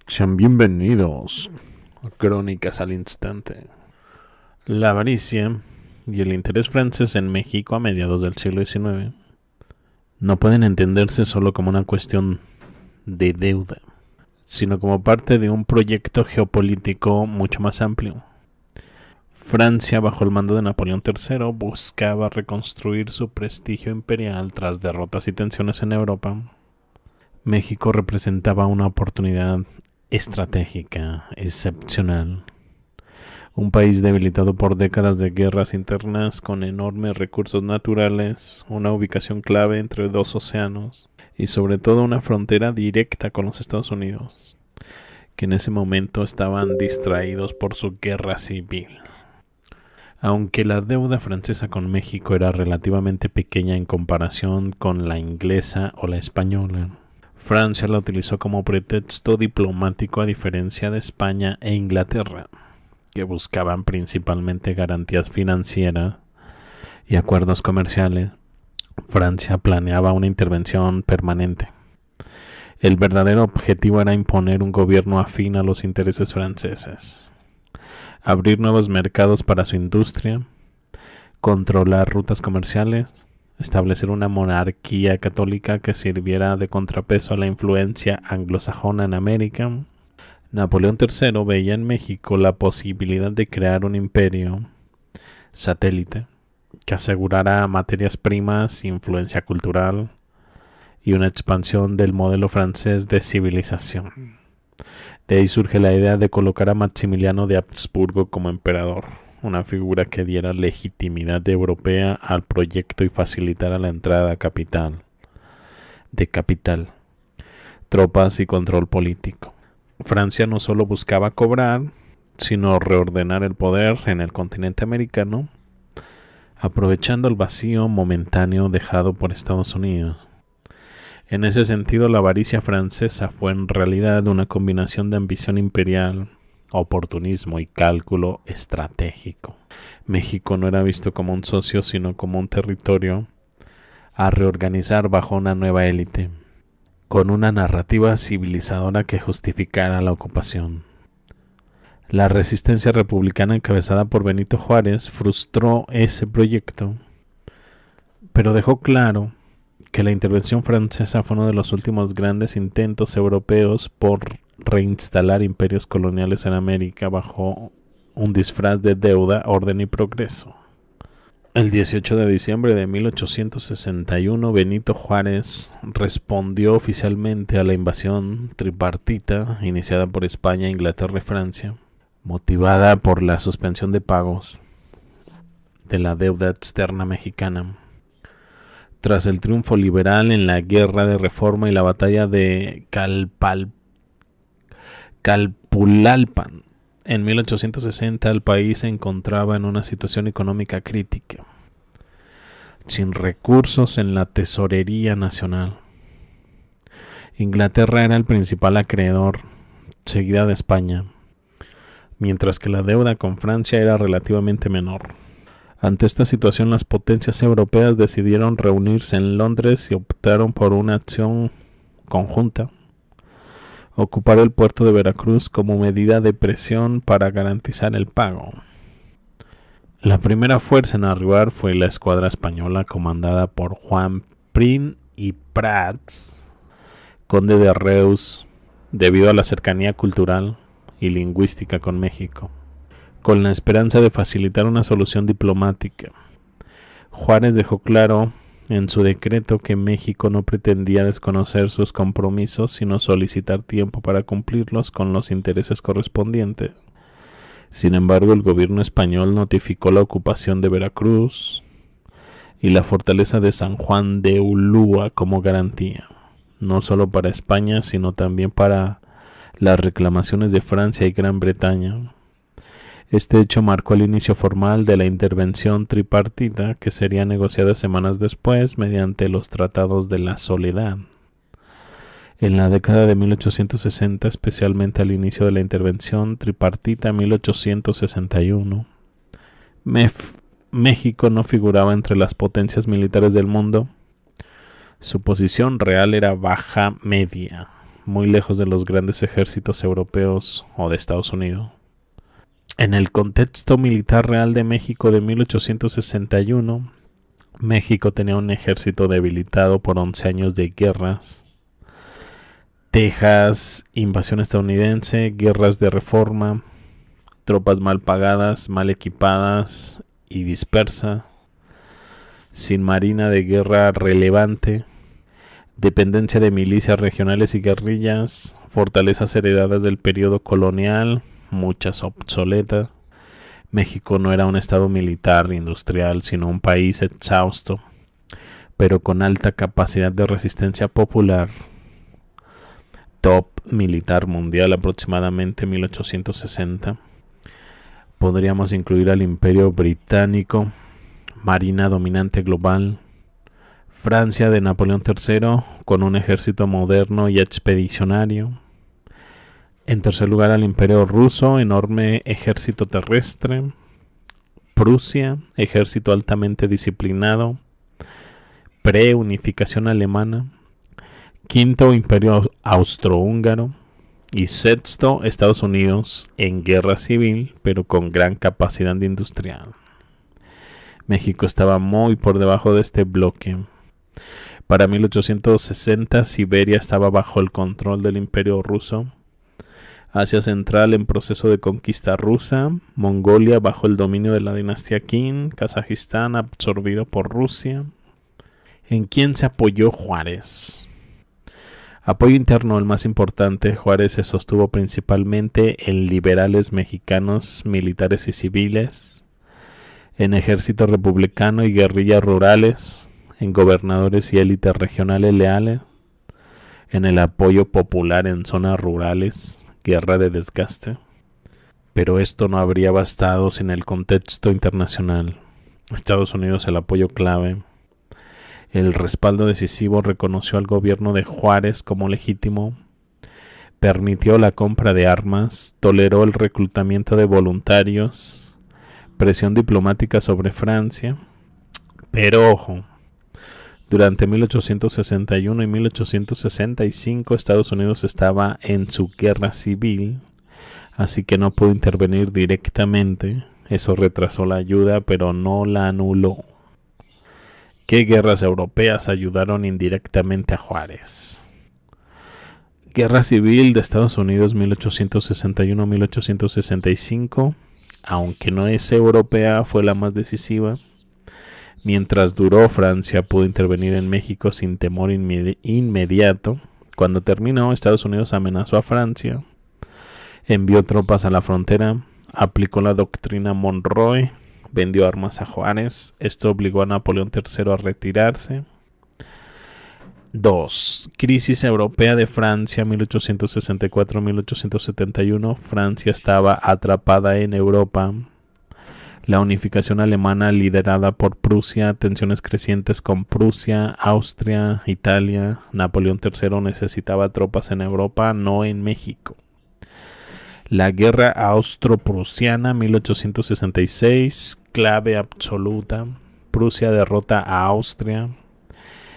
Sean bienvenidos a Crónicas al Instante. La avaricia y el interés francés en México a mediados del siglo XIX no pueden entenderse solo como una cuestión de deuda, sino como parte de un proyecto geopolítico mucho más amplio. Francia, bajo el mando de Napoleón III, buscaba reconstruir su prestigio imperial tras derrotas y tensiones en Europa. México representaba una oportunidad estratégica excepcional. Un país debilitado por décadas de guerras internas, con enormes recursos naturales, una ubicación clave entre dos océanos y sobre todo una frontera directa con los Estados Unidos, que en ese momento estaban distraídos por su guerra civil. Aunque la deuda francesa con México era relativamente pequeña en comparación con la inglesa o la española, Francia la utilizó como pretexto diplomático, a diferencia de España e Inglaterra, que buscaban principalmente garantías financieras y acuerdos comerciales. Francia planeaba una intervención permanente. El verdadero objetivo era imponer un gobierno afín a los intereses franceses, abrir nuevos mercados para su industria, controlar rutas comerciales, establecer una monarquía católica que sirviera de contrapeso a la influencia anglosajona en América. Napoleón III veía en México la posibilidad de crear un imperio satélite que asegurara materias primas, influencia cultural y una expansión del modelo francés de civilización. De ahí surge la idea de colocar a Maximiliano de Habsburgo como emperador, una figura que diera legitimidad europea al proyecto y facilitara la entrada capital, tropas y control político. Francia no solo buscaba cobrar, sino reordenar el poder en el continente americano, aprovechando el vacío momentáneo dejado por Estados Unidos. En ese sentido, la avaricia francesa fue en realidad una combinación de ambición imperial, oportunismo y cálculo estratégico. México no era visto como un socio, sino como un territorio a reorganizar bajo una nueva élite, con una narrativa civilizadora que justificara la ocupación. La resistencia republicana encabezada por Benito Juárez frustró ese proyecto, pero dejó claro que la intervención francesa fue uno de los últimos grandes intentos europeos por reinstalar imperios coloniales en América bajo un disfraz de deuda, orden y progreso. El 18 de diciembre de 1861, Benito Juárez respondió oficialmente a la invasión tripartita iniciada por España, Inglaterra y Francia, motivada por la suspensión de pagos de la deuda externa mexicana. Tras el triunfo liberal en la Guerra de Reforma y la batalla de Calpulalpan, en 1860 el país se encontraba en una situación económica crítica, sin recursos en la tesorería nacional. Inglaterra era el principal acreedor, seguida de España, mientras que la deuda con Francia era relativamente menor. Ante esta situación, las potencias europeas decidieron reunirse en Londres y optaron por una acción conjunta: ocupar el puerto de Veracruz como medida de presión para garantizar el pago. La primera fuerza en arribar fue la escuadra española comandada por Juan Prim y Prats, conde de Reus, debido a la cercanía cultural y lingüística con México, con la esperanza de facilitar una solución diplomática. Juárez dejó claro en su decreto que México no pretendía desconocer sus compromisos, sino solicitar tiempo para cumplirlos con los intereses correspondientes. Sin embargo, el gobierno español notificó la ocupación de Veracruz y la fortaleza de San Juan de Ulúa como garantía, no solo para España, sino también para las reclamaciones de Francia y Gran Bretaña. Este hecho marcó el inicio formal de la intervención tripartita, que sería negociada semanas después mediante los Tratados de la Soledad. En la década de 1860, especialmente al inicio de la intervención tripartita 1861, México no figuraba entre las potencias militares del mundo. Su posición real era baja media, muy lejos de los grandes ejércitos europeos o de Estados Unidos. En el contexto militar real de México de 1861, México tenía un ejército debilitado por 11 años de guerras. Texas, invasión estadounidense, guerras de reforma, tropas mal pagadas, mal equipadas y dispersas, sin marina de guerra relevante, dependencia de milicias regionales y guerrillas, fortalezas heredadas del periodo colonial, muchas obsoletas. México no era un estado militar industrial, sino un país exhausto, pero con alta capacidad de resistencia popular. Top militar mundial aproximadamente 1860. Podríamos incluir al Imperio Británico, marina dominante global, Francia de Napoleón III con un ejército moderno y expedicionario. En tercer lugar al Imperio Ruso, enorme ejército terrestre. Prusia, ejército altamente disciplinado. Preunificación alemana. Quinto, Imperio Austrohúngaro. Y sexto, Estados Unidos en guerra civil, pero con gran capacidad industrial. México estaba muy por debajo de este bloque. Para 1860, Siberia estaba bajo el control del Imperio Ruso. Asia Central en proceso de conquista rusa, Mongolia bajo el dominio de la dinastía Qin, Kazajistán absorbido por Rusia. ¿En quién se apoyó Juárez? Apoyo interno, el más importante. Juárez se sostuvo principalmente en liberales mexicanos, militares y civiles, en ejército republicano y guerrillas rurales, en gobernadores y élites regionales leales, en el apoyo popular en zonas rurales, guerra de desgaste. Pero esto no habría bastado sin el contexto internacional. Estados Unidos, el apoyo clave. El respaldo decisivo reconoció al gobierno de Juárez como legítimo, permitió la compra de armas, toleró el reclutamiento de voluntarios, presión diplomática sobre Francia. Pero ojo, durante 1861 y 1865 Estados Unidos estaba en su guerra civil, así que no pudo intervenir directamente. Eso retrasó la ayuda, pero no la anuló. ¿Qué guerras europeas ayudaron indirectamente a Juárez? Guerra Civil de Estados Unidos 1861-1865, aunque no es europea, fue la más decisiva. Mientras duró, Francia pudo intervenir en México sin temor inmediato. Cuando terminó, Estados Unidos amenazó a Francia, envió tropas a la frontera, aplicó la doctrina Monroe, vendió armas a Juárez. Esto obligó a Napoleón III a retirarse. 2. Crisis europea de Francia 1864-1871. Francia estaba atrapada en Europa. La unificación alemana liderada por Prusia, tensiones crecientes con Prusia, Austria, Italia. Napoleón III necesitaba tropas en Europa, no en México. La guerra austro-prusiana 1866, clave absoluta. Prusia derrota a Austria.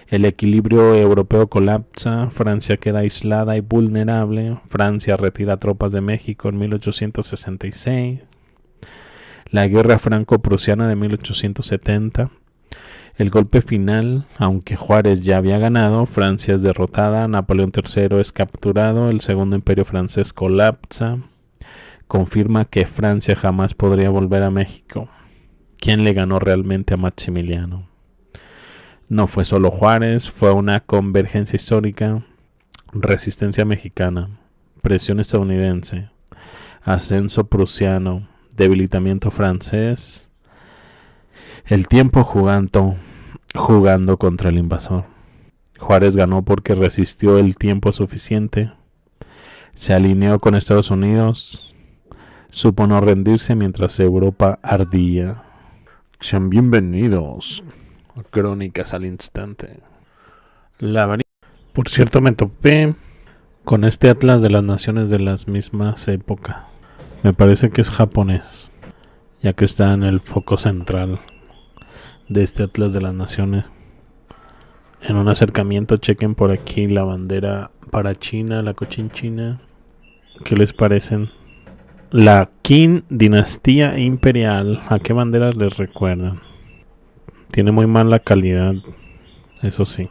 El equilibrio europeo colapsa. Francia queda aislada y vulnerable. Francia retira tropas de México en 1866. La guerra franco-prusiana de 1870. El golpe final, aunque Juárez ya había ganado, Francia es derrotada, Napoleón III es capturado, el Segundo Imperio francés colapsa. Confirma que Francia jamás podría volver a México. ¿Quién le ganó realmente a Maximiliano? No fue solo Juárez, fue una convergencia histórica, resistencia mexicana, presión estadounidense, ascenso prusiano, debilitamiento francés, el tiempo jugando contra el invasor. Juárez ganó porque resistió el tiempo suficiente, se alineó con Estados Unidos, supo no rendirse mientras Europa ardía. Sean bienvenidos a Crónicas al Instante. Por cierto, me topé con este atlas de las naciones de las mismas épocas. Me parece que es japonés, ya que está en el foco central de este atlas de las naciones. En un acercamiento chequen por aquí la bandera para China, la Cochinchina. ¿Qué les parecen? La Qin Dinastía Imperial. ¿A qué banderas les recuerdan? Tiene muy mala calidad, eso sí.